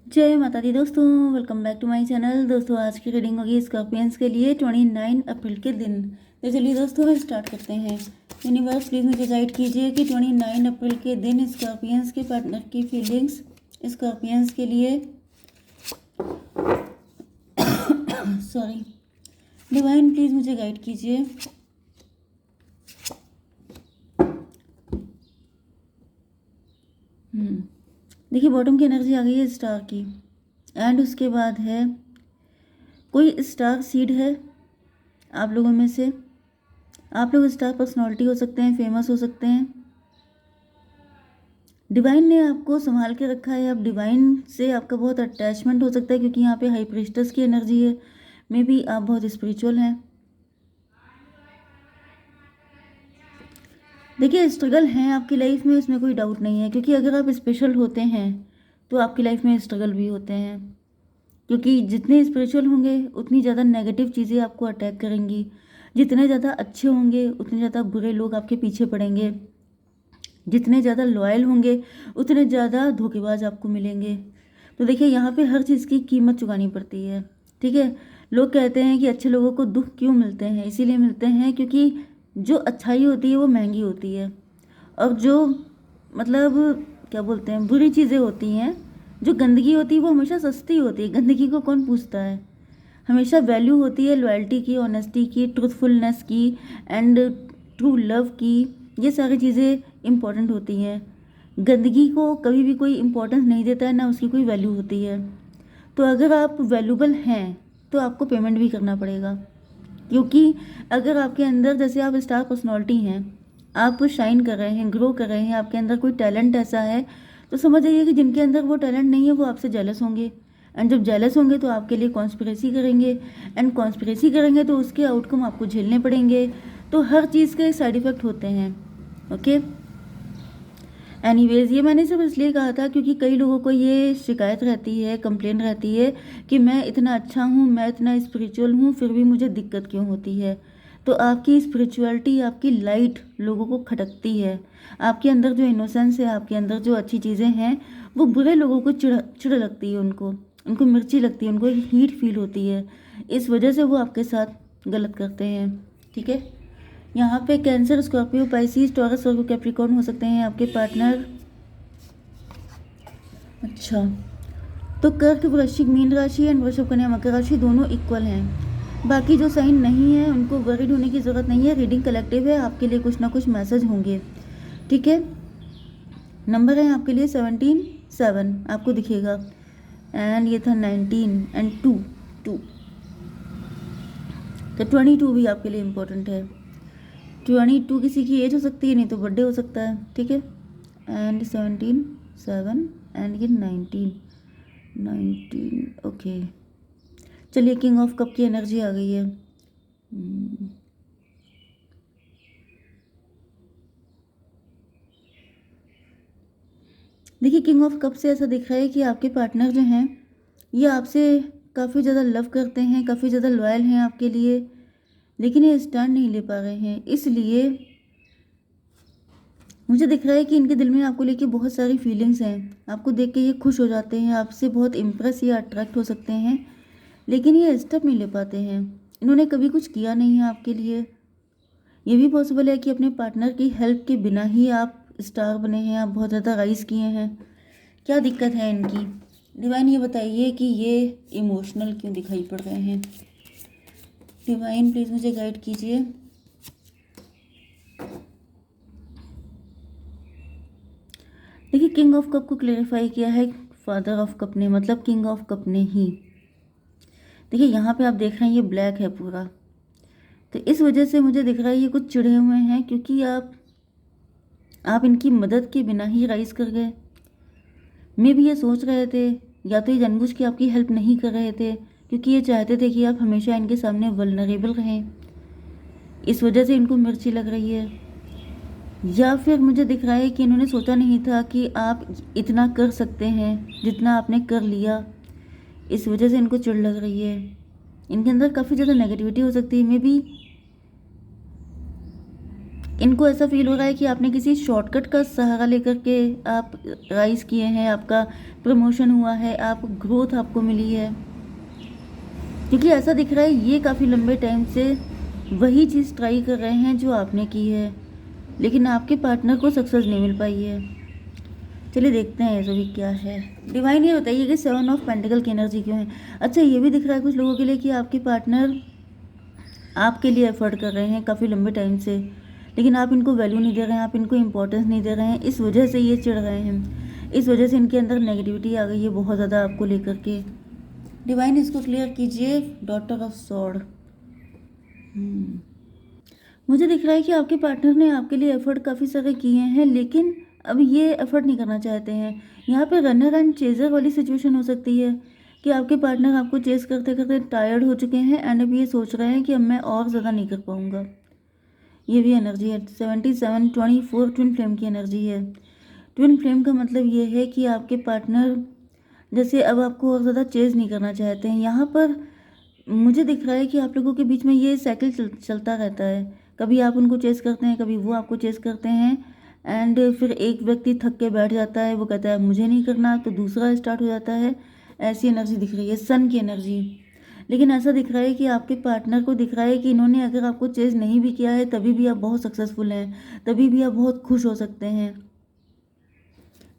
जय माता दी दोस्तों, welcome back to my channel. दोस्तों आज की रीडिंग होगी स्कॉर्पियंस के लिए 29 अप्रैल के दिन। तो चलिए दोस्तों स्टार्ट करते हैं। यूनिवर्स प्लीज़ मुझे गाइड कीजिए कि 29 अप्रैल के दिन स्कॉर्पियंस के पार्टनर की फीलिंग्स स्कॉर्पियंस के लिए सॉरी डिवाइन प्लीज़ मुझे गाइड कीजिए। देखिए बॉटम की एनर्जी आ गई है स्टार की, एंड उसके बाद है कोई स्टार सीड है आप लोगों में से। आप लोग स्टार पर्सनालिटी हो सकते हैं, फेमस हो सकते हैं। डिवाइन ने आपको संभाल के रखा है। अब डिवाइन से आपका बहुत अटैचमेंट हो सकता है क्योंकि यहाँ पे हाई प्रीस्टेस की एनर्जी है। मे बी आप बहुत स्पिरिचुअल हैं। देखिए स्ट्रगल हैं आपकी लाइफ में, उसमें कोई डाउट नहीं है, क्योंकि अगर आप स्पेशल होते हैं तो आपकी लाइफ में स्ट्रगल भी होते हैं। क्योंकि जितने स्पिरिचुअल होंगे उतनी ज़्यादा नेगेटिव चीज़ें आपको अटैक करेंगी, जितने ज़्यादा अच्छे होंगे उतने ज़्यादा बुरे लोग आपके पीछे पड़ेंगे, जितने ज़्यादा लॉयल होंगे उतने ज़्यादा धोखेबाज आपको मिलेंगे। तो देखिए यहाँ पे हर चीज़ की कीमत चुकानी पड़ती है, ठीक है। लोग कहते हैं कि अच्छे लोगों को दुख क्यों मिलते हैं, इसीलिए मिलते हैं क्योंकि जो अच्छाई होती है वो महंगी होती है, और जो मतलब क्या बोलते हैं बुरी चीज़ें होती हैं, जो गंदगी होती है वो हमेशा सस्ती होती है। गंदगी को कौन पूछता है। हमेशा वैल्यू होती है लॉयल्टी की, ऑनेस्टी की, ट्रूथफुलनेस की, एंड ट्रू लव की। ये सारी चीज़ें इम्पोर्टेंट होती हैं। गंदगी को कभी भी कोई इम्पोर्टेंस नहीं देता है, ना उसकी कोई वैल्यू होती है। तो अगर आप वैल्यूबल हैं तो आपको पेमेंट भी करना पड़ेगा, क्योंकि अगर आपके अंदर, जैसे आप स्टार पर्सनालिटी हैं, आप शाइन कर रहे हैं, ग्रो कर रहे हैं, आपके अंदर कोई टैलेंट ऐसा है, तो समझ जाइए कि जिनके अंदर वो टैलेंट नहीं है वो आपसे जेलस होंगे। एंड जब जेलस होंगे तो आपके लिए कॉन्स्पिरेसी करेंगे, एंड कॉन्स्पिरेसी करेंगे तो उसके आउटकम आपको झेलने पड़ेंगे। तो हर चीज़ के साइड इफ़ेक्ट होते हैं। ओके, एनीवेज ये मैंने सिर्फ इसलिए कहा था क्योंकि कई लोगों को ये शिकायत रहती है, कंप्लेन रहती है कि मैं इतना अच्छा हूँ, मैं इतना स्पिरिचुअल हूँ, फिर भी मुझे दिक्कत क्यों होती है। तो आपकी स्पिरिचुअलिटी, आपकी लाइट लोगों को खटकती है। आपके अंदर जो इनोसेंस है, आपके अंदर जो अच्छी चीज़ें हैं, वो बुरे लोगों को चिढ़ लगती है, उनको उनको मिर्ची लगती है, उनको एक हीट फील होती है। इस वजह से वो आपके साथ गलत करते हैं, ठीक है। यहाँ पे कैंसर, स्कॉर्पियो, पाइसिस, टॉरस और कैप्रिकॉर्न हो सकते हैं आपके पार्टनर। अच्छा, तो कर्क, वृश्चिक, मीन राशि एंड वृषभ, कन्या, मकर राशि दोनों इक्वल हैं। बाकी जो साइन नहीं है उनको वरीड होने की ज़रूरत नहीं है। रीडिंग कलेक्टिव है, आपके लिए कुछ ना कुछ मैसेज होंगे, ठीक है। नंबर है आपके लिए 17 7 आपको दिखेगा, एंड ये था 19 एंड 2 2, तो 22 भी आपके लिए इम्पोर्टेंट है। 22 किसी की एज हो सकती है, नहीं तो बर्थडे हो सकता है, ठीक है। एंड 17 7 एंड ये 19 19 ओके। चलिए किंग ऑफ कप की एनर्जी आ गई है। देखिए किंग ऑफ कप से ऐसा दिख रहा है कि आपके पार्टनर जो हैं ये आपसे काफ़ी ज़्यादा लव करते हैं, काफ़ी ज़्यादा लॉयल हैं आपके लिए, लेकिन ये स्टैंड नहीं ले पा रहे हैं। इसलिए मुझे दिख रहा है कि इनके दिल में आपको लेके बहुत सारी फीलिंग्स हैं। आपको देख के ये खुश हो जाते हैं, आपसे बहुत इम्प्रेस या अट्रैक्ट हो सकते हैं, लेकिन ये स्टेप नहीं ले पाते हैं। इन्होंने कभी कुछ किया नहीं है आपके लिए। ये भी पॉसिबल है कि अपने पार्टनर की हेल्प के बिना ही आप स्टार बने हैं, आप बहुत ज़्यादा राइज किए हैं। क्या दिक्कत है इनकी, डिवाइन ये बताइए कि ये इमोशनल क्यों दिखाई पड़ रहे हैं। डिवाइन प्लीज़ मुझे गाइड कीजिए। देखिए किंग ऑफ कप को क्लेरिफाई किया है फादर ऑफ कप ने, मतलब किंग ऑफ कप ने ही। देखिए यहाँ पे आप देख रहे हैं ये ब्लैक है पूरा, तो इस वजह से मुझे दिख रहा है ये कुछ चिढ़े हुए हैं, क्योंकि आप इनकी मदद के बिना ही राइज कर गए। मे भी ये सोच रहे थे, या तो ये जानबूझ के आपकी हेल्प नहीं कर रहे थे क्योंकि ये चाहते थे कि आप हमेशा इनके सामने वल्नरेबल रहें, इस वजह से इनको मिर्ची लग रही है। या फिर मुझे दिख रहा है कि इन्होंने सोचा नहीं था कि आप इतना कर सकते हैं जितना आपने कर लिया, इस वजह से इनको चिढ़ लग रही है। इनके अंदर काफ़ी ज़्यादा नेगेटिविटी हो सकती है। मे बी इनको ऐसा फील हो रहा है कि आपने किसी शॉर्टकट का सहारा लेकर के आप राइज किए हैं, आपका प्रमोशन हुआ है, आप ग्रोथ आपको मिली है। क्योंकि ऐसा दिख रहा है ये काफ़ी लंबे टाइम से वही चीज़ ट्राई कर रहे हैं जो आपने की है, लेकिन आपके पार्टनर को सक्सेस नहीं मिल पाई है। चलिए देखते हैं ऐसा भी क्या है। डिवाइन ये बताइए कि 7 ऑफ पेंटिकल की एनर्जी क्यों है। अच्छा, ये भी दिख रहा है कुछ लोगों के लिए कि आपके पार्टनर आपके लिए एफर्ट कर रहे हैं काफ़ी लंबे टाइम से, लेकिन आप इनको वैल्यू नहीं दे रहे हैं, आप इनको इंपॉर्टेंस नहीं दे रहे हैं। इस वजह से ये चिढ़ रहे हैं, इस वजह से इनके अंदर नेगेटिविटी आ गई है बहुत ज़्यादा आपको लेकर के। डिवाइन इसको क्लियर कीजिए। Daughter of sword. मुझे दिख रहा है कि आपके पार्टनर ने आपके लिए एफर्ट काफ़ी सारे किए हैं, लेकिन अब ये एफर्ट नहीं करना चाहते हैं। यहाँ पे रनर एंड चेजर वाली सिचुएशन हो सकती है कि आपके पार्टनर आपको चेस करते करते टायर्ड हो चुके हैं एंड अब ये सोच रहे हैं कि अब मैं और ज़्यादा नहीं कर पाऊँगा। ये भी एनर्जी है। 77-24 ट्विन फ्लेम की एनर्जी है। ट्विन फ्लेम का मतलब ये है कि आपके पार्टनर जैसे अब आपको और ज़्यादा चेज़ नहीं करना चाहते हैं। यहाँ पर मुझे दिख रहा है कि आप लोगों के बीच में ये साइकिल चलता रहता है, कभी आप उनको चेज़ करते हैं, कभी वो आपको चेज़ करते हैं एंड फिर एक व्यक्ति थक के बैठ जाता है, वो कहता है मुझे नहीं करना, तो दूसरा स्टार्ट हो जाता है। ऐसी एनर्जी दिख रही है, सन की एनर्जी। लेकिन ऐसा दिख रहा है कि आपके पार्टनर को दिख रहा है कि इन्होंने अगर आपको चेज़ नहीं भी किया है तभी भी आप बहुत सक्सेसफुल हैं, तभी भी आप बहुत खुश हो सकते हैं।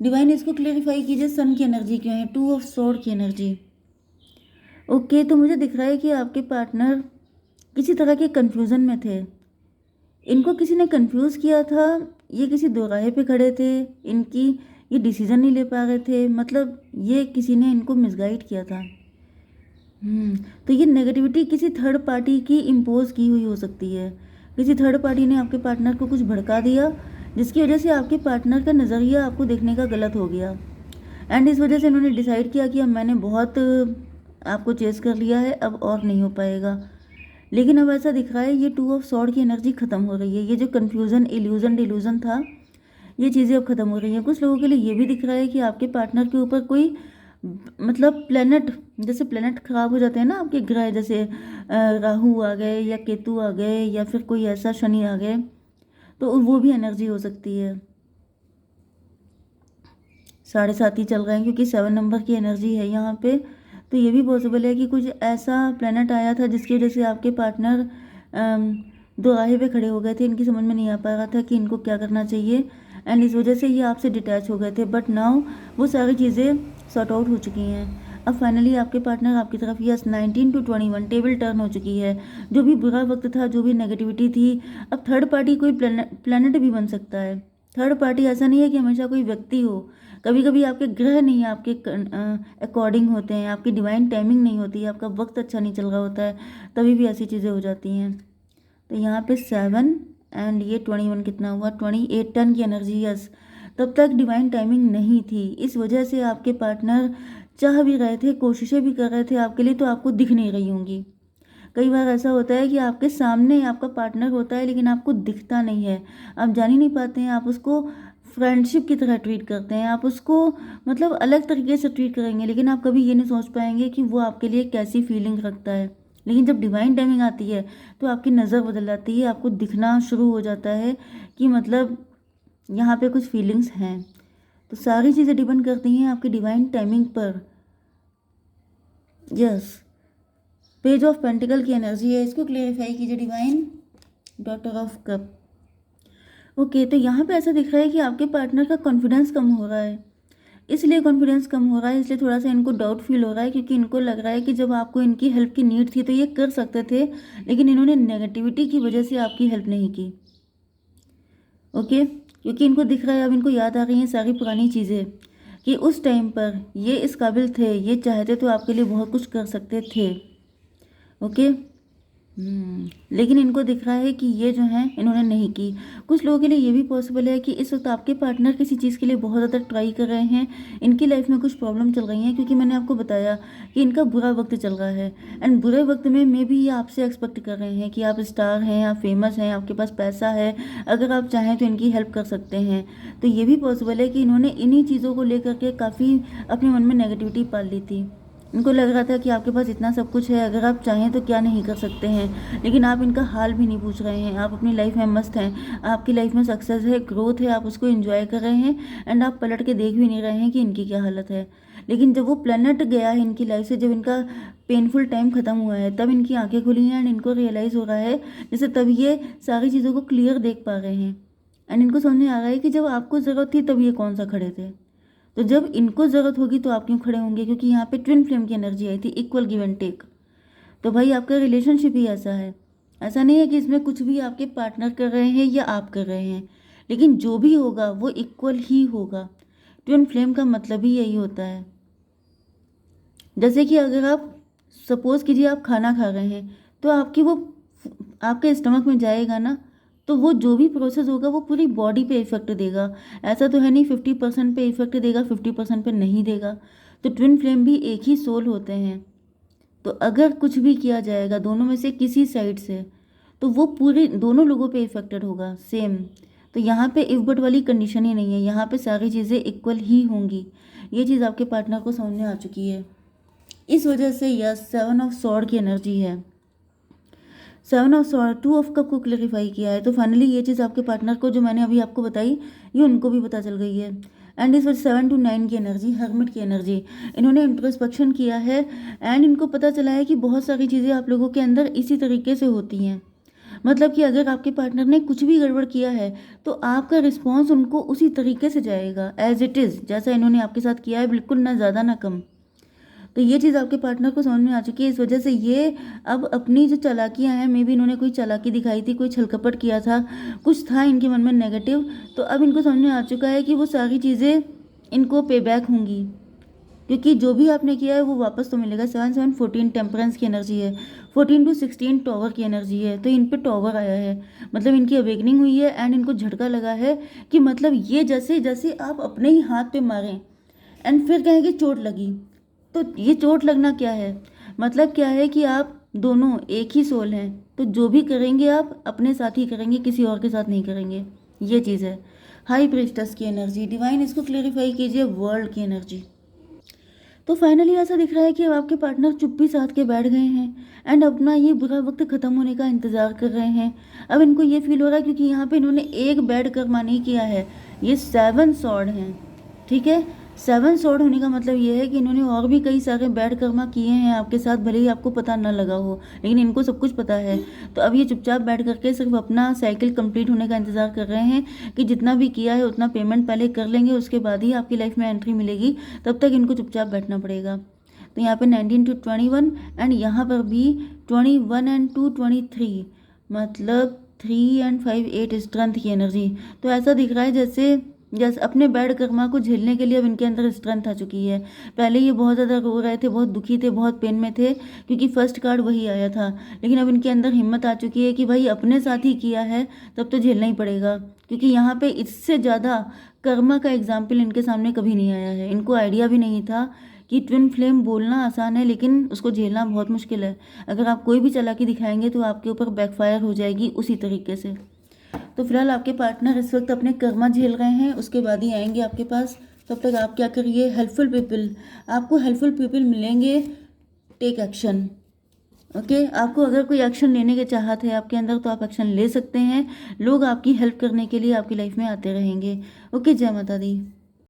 डिवाइन इसको क्लेरिफाई कीजिए, सन की एनर्जी क्यों है। 2 ऑफ सॉर्ड की एनर्जी। ओके, तो मुझे दिख रहा है कि आपके पार्टनर किसी तरह के कन्फ्यूज़न में थे, इनको किसी ने कंफ्यूज किया था, ये किसी दोराहे पे खड़े थे, इनकी ये डिसीजन नहीं ले पा रहे थे, मतलब ये किसी ने इनको मिसगाइड किया था। तो ये नेगेटिविटी किसी थर्ड पार्टी की इम्पोज की हुई हो सकती है। किसी थर्ड पार्टी ने आपके पार्टनर को कुछ भड़का दिया, जिसकी वजह से आपके पार्टनर का नज़रिया आपको देखने का गलत हो गया एंड इस वजह से इन्होंने डिसाइड किया कि अब मैंने बहुत आपको चेस कर लिया है, अब और नहीं हो पाएगा। लेकिन अब ऐसा दिख रहा है ये 2 ऑफ सॉर्ड की एनर्जी ख़त्म हो रही है। ये जो कन्फ्यूज़न, इल्यूज़न, डिल्यूज़न था, ये चीज़ें अब ख़त्म हो रही हैं। कुछ लोगों के लिए ये भी दिख रहा है कि आपके पार्टनर के ऊपर कोई मतलब प्लेनेट, जैसे प्लेनेट ख़राब हो जाते हैं ना आपके ग्रह, जैसे राहु आ गए या केतु आ गए या फिर कोई ऐसा शनि आ गए, तो वो भी एनर्जी हो सकती है। 7.5 ही चल रहे हैं क्योंकि 7 नंबर की एनर्जी है यहाँ पे, तो ये भी पॉसिबल है कि कुछ ऐसा प्लेनेट आया था जिसकी वजह से आपके पार्टनर दोराहे पे खड़े हो गए थे, इनकी समझ में नहीं आ पा रहा था कि इनको क्या करना चाहिए एंड इस वजह से ये आपसे डिटैच हो गए थे। बट नाउ वो सारी चीज़ें सॉर्ट आउट हो चुकी हैं। अब फाइनली आपके पार्टनर आपकी तरफ, यस, 19-21 टेबल टर्न हो चुकी है। जो भी बुरा वक्त था, जो भी नेगेटिविटी थी, अब थर्ड पार्टी कोई प्लेनेट भी बन सकता है। थर्ड पार्टी ऐसा नहीं है कि हमेशा कोई व्यक्ति हो, कभी कभी आपके ग्रह नहीं आपके अकॉर्डिंग होते हैं, आपकी डिवाइन टाइमिंग नहीं होती है, आपका वक्त अच्छा नहीं चल रहा होता है, तभी भी ऐसी चीज़ें हो जाती हैं। तो यहाँ पे 7 एंड ये 21 कितना हुआ, 28 टन की एनर्जी, यस। तब तक डिवाइन टाइमिंग नहीं थी, इस वजह से आपके पार्टनर चाह भी रहे थे, कोशिशें भी कर रहे थे आपके लिए, तो आपको दिख नहीं रही होंगी। कई बार ऐसा होता है कि आपके सामने आपका पार्टनर होता है लेकिन आपको दिखता नहीं है, आप जान ही नहीं पाते हैं, आप उसको फ्रेंडशिप की तरह ट्रीट करते हैं, आप उसको मतलब अलग तरीके से ट्रीट करेंगे, लेकिन आप कभी ये नहीं सोच पाएंगे कि वो आपके लिए कैसी फीलिंग रखता है। लेकिन जब डिवाइन टाइमिंग आती है तो आपकी नज़र बदल जाती है, आपको दिखना शुरू हो जाता है कि मतलब यहाँ पे कुछ फीलिंग्स हैं। तो सारी चीज़ें डिपेंड करती हैं आपकी डिवाइन टाइमिंग पर। यस, पेज ऑफ पेंटिकल की एनर्जी है, इसको क्लेरिफाई कीजिए divine. Daughter of cup. Okay, तो यहाँ पे ऐसा दिख रहा है कि आपके पार्टनर का कॉन्फिडेंस कम हो रहा है, इसलिए कॉन्फिडेंस कम हो रहा है, इसलिए थोड़ा सा इनको डाउट फील हो रहा है, क्योंकि इनको लग रहा है कि जब आपको इनकी हेल्प की नीड थी तो ये कर सकते थे, लेकिन इन्होंने नेगेटिविटी की वजह से आपकी हेल्प नहीं की। ओके, क्योंकि इनको दिख रहा है, अब इनको याद आ रही हैं सारी पुरानी चीज़ें कि उस टाइम पर ये इस काबिल थे, ये चाहते तो आपके लिए बहुत कुछ कर सकते थे। ओके, लेकिन इनको दिख रहा है कि ये जो है इन्होंने नहीं की। कुछ लोगों के लिए ये भी पॉसिबल है कि इस वक्त आपके पार्टनर किसी चीज़ के लिए बहुत ज़्यादा ट्राई कर रहे हैं, इनकी लाइफ में कुछ प्रॉब्लम चल रही हैं, क्योंकि मैंने आपको बताया कि इनका बुरा वक्त चल रहा है एंड बुरे वक्त में मे भी ये आपसे एक्सपेक्ट कर रहे हैं कि आप स्टार हैं, आप फेमस हैं, आपके पास पैसा है, अगर आप चाहें तो इनकी हेल्प कर सकते हैं। तो ये भी पॉसिबल है कि इन्होंने इन्हीं चीज़ों को लेकर के काफ़ी अपने मन में नेगेटिविटी पाल ली थी, इनको लग रहा था कि आपके पास इतना सब कुछ है, अगर आप चाहें तो क्या नहीं कर सकते हैं, लेकिन आप इनका हाल भी नहीं पूछ रहे हैं। आप अपनी लाइफ में मस्त हैं, आपकी लाइफ में सक्सेस है, ग्रोथ है, आप उसको एंजॉय कर रहे हैं एंड आप पलट के देख भी नहीं रहे हैं कि इनकी क्या हालत है। लेकिन जब वो प्लेनेट गया है इनकी लाइफ से, जब इनका पेनफुल टाइम ख़त्म हुआ है, तब इनकी आंखें खुली हैं एंड इनको रियलाइज़ हो रहा है, जैसे तब ये सारी चीज़ों को क्लियर देख पा रहे हैं एंड इनको समझ में आ रहा है कि जब आपको ज़रूरत थी तब ये कौन सा खड़े थे, तो जब इनको ज़रूरत होगी तो आप क्यों खड़े होंगे, क्योंकि यहाँ पे ट्विन फ्लेम की एनर्जी आई थी, इक्वल गिव एंड टेक। तो भाई आपका रिलेशनशिप ही ऐसा है। ऐसा नहीं है कि इसमें कुछ भी आपके पार्टनर कर रहे हैं या आप कर रहे हैं, लेकिन जो भी होगा वो इक्वल ही होगा। ट्विन फ्लेम का मतलब ही यही होता है। जैसे कि अगर आप सपोज़ कीजिए आप खाना खा रहे हैं, तो आपकी वो आपके स्टमक में जाएगा ना, तो वो जो भी प्रोसेस होगा वो पूरी बॉडी पे इफेक्ट देगा। ऐसा तो है नहीं 50% पे इफेक्ट देगा, 50% पे नहीं देगा। तो ट्विन फ्लेम भी एक ही सोल होते हैं। तो अगर कुछ भी किया जाएगा दोनों में से किसी साइड से, तो वो पूरे दोनों लोगों पे इफेक्टेड होगा सेम। तो यहाँ पे इफ बट वाली कंडीशन ही नहीं है, यहाँ पे सारी चीज़ें इक्वल ही होंगी। ये चीज़ आपके पार्टनर को समझ में आ चुकी है। इस वजह से यस 7 ऑफ सॉर्ड की एनर्जी है। 7 ऑफ सॉर्ड 2 ऑफ कप को क्लैरिफाई किया है। तो फाइनली ये चीज़ आपके पार्टनर को जो मैंने अभी आपको बताई, ये उनको भी पता चल गई है। एंड इस वजह 7 to 9 की एनर्जी, हर्मिट की एनर्जी, इन्होंने इंट्रोस्पेक्शन किया है एंड इनको पता चला है कि बहुत सारी चीज़ें आप लोगों के अंदर इसी तरीके से होती हैं। मतलब कि अगर आपके पार्टनर ने कुछ भी गड़बड़ किया है तो आपका रिस्पॉन्स उनको उसी तरीके से जाएगा, एज इट इज़, जैसा इन्होंने आपके साथ किया है, बिल्कुल ना ज़्यादा ना कम। तो ये चीज़ आपके पार्टनर को समझ में आ चुकी है। इस वजह से ये अब अपनी जो चालाकियां हैं, मे बी इन्होंने कोई चालाकी दिखाई थी, कोई छलकपट किया था, कुछ था इनके मन में नेगेटिव, तो अब इनको समझ में आ चुका है कि वो सारी चीज़ें इनको पे बैक होंगी, क्योंकि जो भी आपने किया है वो वापस तो मिलेगा। 7 7 14 टेम्परेंस की एनर्जी है, 14 to 16 टॉवर की एनर्जी है। तो इन पे टॉवर आया है, मतलब इनकी अवेकनिंग हुई है एंड इनको झटका लगा है कि मतलब ये जैसे जैसे आप अपने ही हाथ पे मारें एंड फिर कहेंगे चोट लगी। तो ये चोट लगना क्या है, मतलब क्या है कि आप दोनों एक ही सोल हैं, तो जो भी करेंगे आप अपने साथ ही करेंगे, किसी और के साथ नहीं करेंगे। ये चीज़ है। हाई प्रीस्टस की एनर्जी, डिवाइन इसको क्लेरिफाई कीजिए, वर्ल्ड की एनर्जी। तो फाइनली ऐसा दिख रहा है कि अब आपके पार्टनर चुप्पी साध के बैठ गए हैं एंड अपना ये बुरा वक्त ख़त्म होने का इंतज़ार कर रहे हैं। अब इनको ये फील हो रहा है, क्योंकि यहाँ पे इन्होंने एक बैड कर्मा नहीं किया है, ये 7 सॉर्ड हैं, ठीक है। 7 सॉर्ड होने का मतलब ये है कि इन्होंने और भी कई सारे बैड कर्मा किए हैं आपके साथ, भले ही आपको पता ना लगा हो, लेकिन इनको सब कुछ पता है। तो अब ये चुपचाप बैठ करके सिर्फ अपना साइकिल कंप्लीट होने का इंतज़ार कर रहे हैं कि जितना भी किया है उतना पेमेंट पहले कर लेंगे, उसके बाद ही आपकी लाइफ में एंट्री मिलेगी। तब तक इनको चुपचाप बैठना पड़ेगा। तो यहाँ पे 19 to 21 एंड यहाँ पर भी 21 and 2 23, मतलब 3 and 5 8 स्ट्रेंथ की एनर्जी। तो ऐसा दिख रहा है जैसे अपने बैड कर्मा को झेलने के लिए अब इनके अंदर स्ट्रेंथ आ चुकी है। पहले ये बहुत ज़्यादा रो रहे थे, बहुत दुखी थे, बहुत पेन में थे, क्योंकि फर्स्ट कार्ड वही आया था। लेकिन अब इनके अंदर हिम्मत आ चुकी है कि भाई अपने साथ ही किया है तब तो झेलना ही पड़ेगा, क्योंकि यहाँ पे इससे ज़्यादा कर्मा का एग्जाम्पल इनके सामने कभी नहीं आया है। इनको आइडिया भी नहीं था कि ट्विन फ्लेम बोलना आसान है लेकिन उसको झेलना बहुत मुश्किल है। अगर आप कोई भी चालाकी दिखाएंगे तो आपके ऊपर बैकफायर हो जाएगी उसी तरीके से। तो फिलहाल आपके पार्टनर इस वक्त अपने कर्मा झेल रहे हैं, उसके बाद ही आएंगे आपके पास। तब तक आप क्या करिए, हेल्पफुल पीपल, आपको हेल्पफुल पीपल मिलेंगे, टेक एक्शन। ओके, आपको अगर कोई एक्शन लेने की चाहत है आपके अंदर तो आप एक्शन ले सकते हैं। लोग आपकी हेल्प करने के लिए आपकी लाइफ में आते रहेंगे। ओके, जय माता दी।